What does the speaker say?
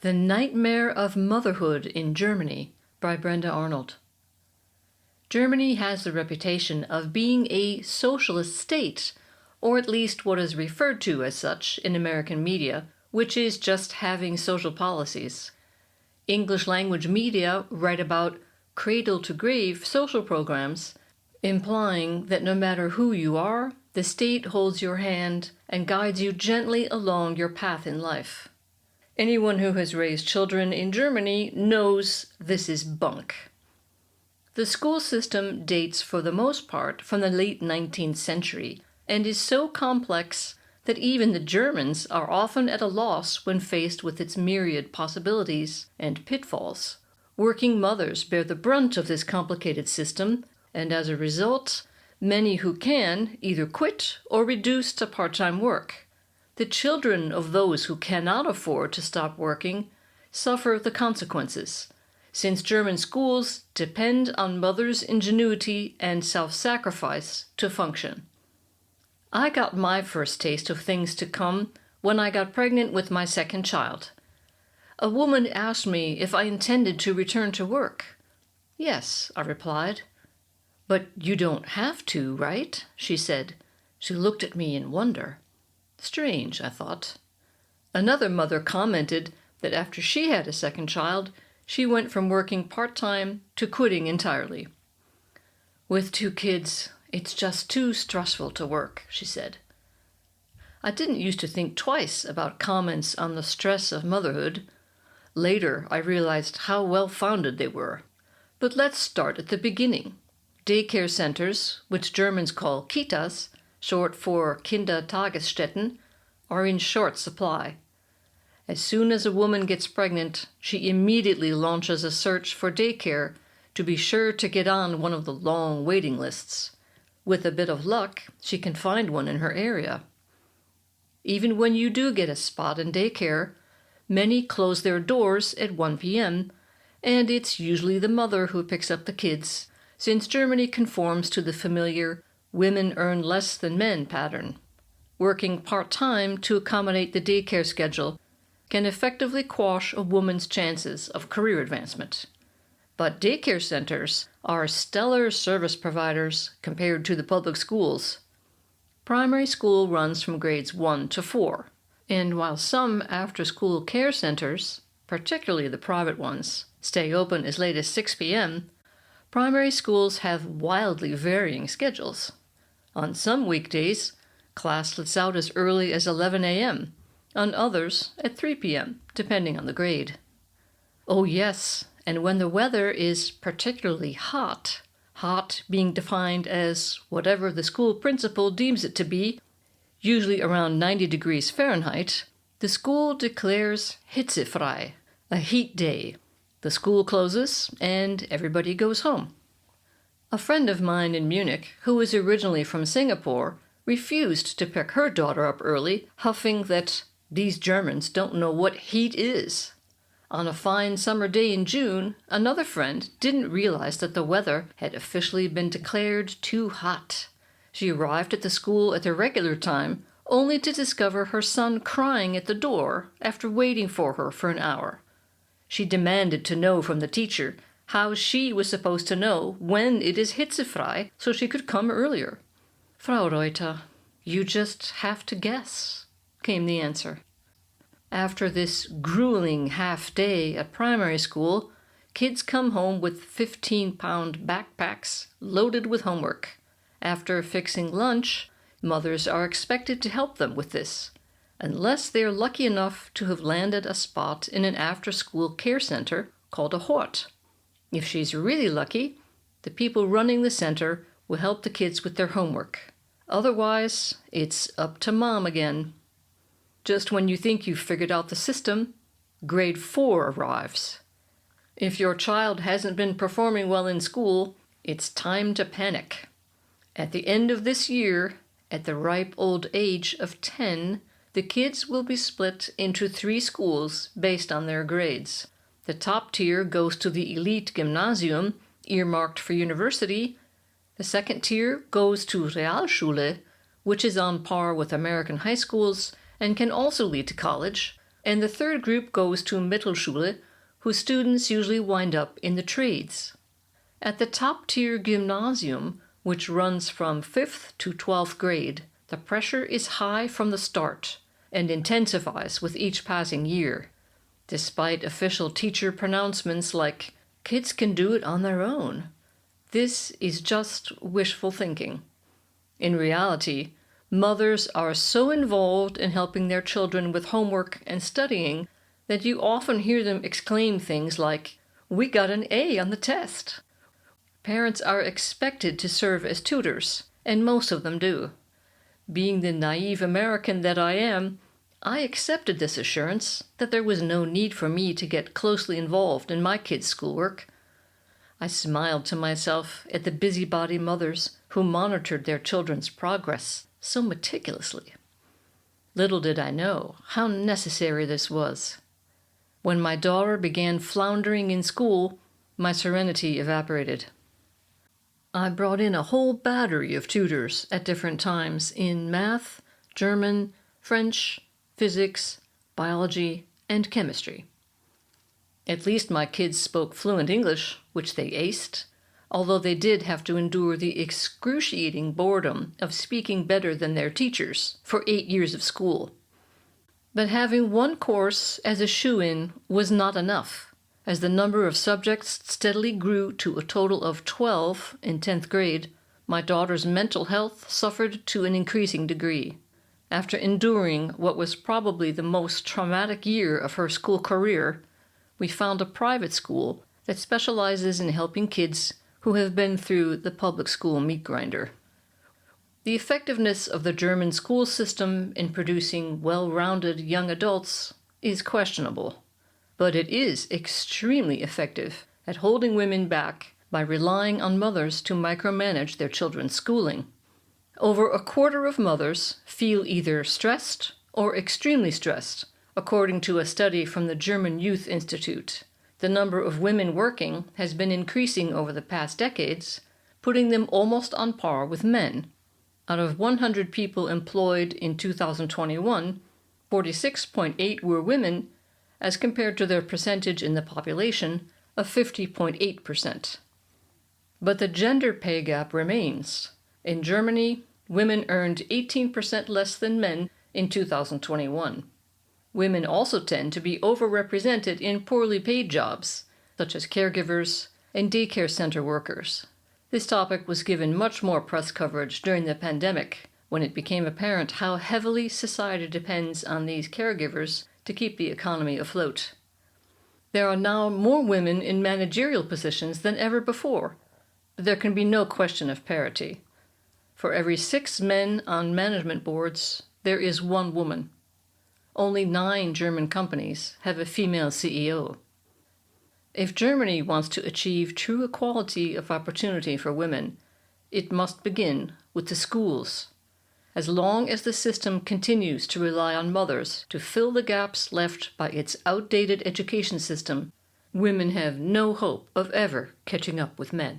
The Nightmare of Motherhood in Germany by Brenda Arnold. Germany has the reputation of being a socialist state, or at least what is referred to as such in American media, which is just having social policies. English language media write about cradle-to-grave social programs, implying that no matter who you are, the state holds your hand and guides you gently along your path in life. Anyone who has raised children in Germany knows this is bunk. The school system dates for the most part from the late 19th century and is so complex that even the Germans are often at a loss when faced with its myriad possibilities and pitfalls. Working mothers bear the brunt of this complicated system, and as a result, many who can either quit or reduce to part-time work. The children of those who cannot afford to stop working suffer the consequences, since German schools depend on mothers' ingenuity and self-sacrifice to function. I got my first taste of things to come when I got pregnant with my second child. A woman asked me if I intended to return to work. "Yes," I replied. "But you don't have to, right?" she said. She looked at me in wonder. Strange, I thought. Another mother commented that after she had a second child, she went from working part-time to quitting entirely. "With 2 kids, it's just too stressful to work," she said. I didn't used to think twice about comments on the stress of motherhood. Later, I realized how well-founded they were. But let's start at the beginning. Daycare centers, which Germans call Kitas, short for Kindertagesstätten, are in short supply. As soon as a woman gets pregnant, she immediately launches a search for daycare to be sure to get on one of the long waiting lists. With a bit of luck, she can find one in her area. Even when you do get a spot in daycare, many close their doors at 1 p.m., and it's usually the mother who picks up the kids, since Germany conforms to the familiar women earn less than men pattern. Working part-time to accommodate the daycare schedule can effectively quash a woman's chances of career advancement. But daycare centers are stellar service providers compared to the public schools. Primary school runs from grades 1 to 4, and while some after-school care centers, particularly the private ones, stay open as late as 6 p.m., primary schools have wildly varying schedules. On some weekdays, class lets out as early as 11 a.m., on others at 3 p.m., depending on the grade. Oh yes, and when the weather is particularly hot, hot being defined as whatever the school principal deems it to be, usually around 90 degrees Fahrenheit, the school declares hitzefrei, a heat day. The school closes and everybody goes home. A friend of mine in Munich, who is originally from Singapore, refused to pick her daughter up early, huffing that these Germans don't know what heat is. On a fine summer day in June, another friend didn't realize that the weather had officially been declared too hot. She arrived at the school at the regular time, only to discover her son crying at the door after waiting for her for an hour. She demanded to know from the teacher how she was supposed to know when it is hitzefrei so she could come earlier. "Frau Reuter, you just have to guess," came the answer. After this grueling half-day at primary school, kids come home with 15-pound backpacks loaded with homework. After fixing lunch, mothers are expected to help them with this, unless they are lucky enough to have landed a spot in an after-school care center called a Hort. If she's really lucky, the people running the center will help the kids with their homework. Otherwise, it's up to mom again. Just when you think you've figured out the system, grade 4 arrives. If your child hasn't been performing well in school, it's time to panic. At the end of this year, at the ripe old age of 10, the kids will be split into 3 schools based on their grades. The top tier goes to the elite gymnasium, earmarked for university. The second tier goes to Realschule, which is on par with American high schools and can also lead to college, and the third group goes to Mittelschule, whose students usually wind up in the trades. At the top-tier gymnasium, which runs from 5th to 12th grade, the pressure is high from the start and intensifies with each passing year, despite official teacher pronouncements like, "Kids can do it on their own." This is just wishful thinking. In reality, mothers are so involved in helping their children with homework and studying that you often hear them exclaim things like, "We got an A on the test." Parents are expected to serve as tutors, and most of them do. Being the naive American that I am, I accepted this assurance that there was no need for me to get closely involved in my kids' schoolwork. I smiled to myself at the busybody mothers who monitored their children's progress so meticulously. Little did I know how necessary this was. When my daughter began floundering in school, my serenity evaporated. I brought in a whole battery of tutors at different times in math, German, French, physics, biology, and chemistry. At least my kids spoke fluent English, which they aced, although they did have to endure the excruciating boredom of speaking better than their teachers for 8 years of school. But having one course as a shoo-in was not enough, as the number of subjects steadily grew to a total of 12 in 10th grade. My daughter's mental health suffered to an increasing degree. After enduring what was probably the most traumatic year of her school career, we found a private school that specializes in helping kids who have been through the public school meat grinder. The effectiveness of the German school system in producing well-rounded young adults is questionable, but it is extremely effective at holding women back by relying on mothers to micromanage their children's schooling. Over a quarter of mothers feel either stressed or extremely stressed, according to a study from the German Youth Institute. The number of women working has been increasing over the past decades, putting them almost on par with men. Out of 100 people employed in 2021, 46.8 were women, as compared to their percentage in the population of 50.8%. But the gender pay gap remains. In Germany, women earned 18% less than men in 2021. Women also tend to be overrepresented in poorly paid jobs, such as caregivers and daycare center workers. This topic was given much more press coverage during the pandemic, when it became apparent how heavily society depends on these caregivers to keep the economy afloat. There are now more women in managerial positions than ever before. There can be no question of parity. For every 6 men on management boards, there is 1 woman. Only 9 German companies have a female CEO. If Germany wants to achieve true equality of opportunity for women, it must begin with the schools. As long as the system continues to rely on mothers to fill the gaps left by its outdated education system, women have no hope of ever catching up with men.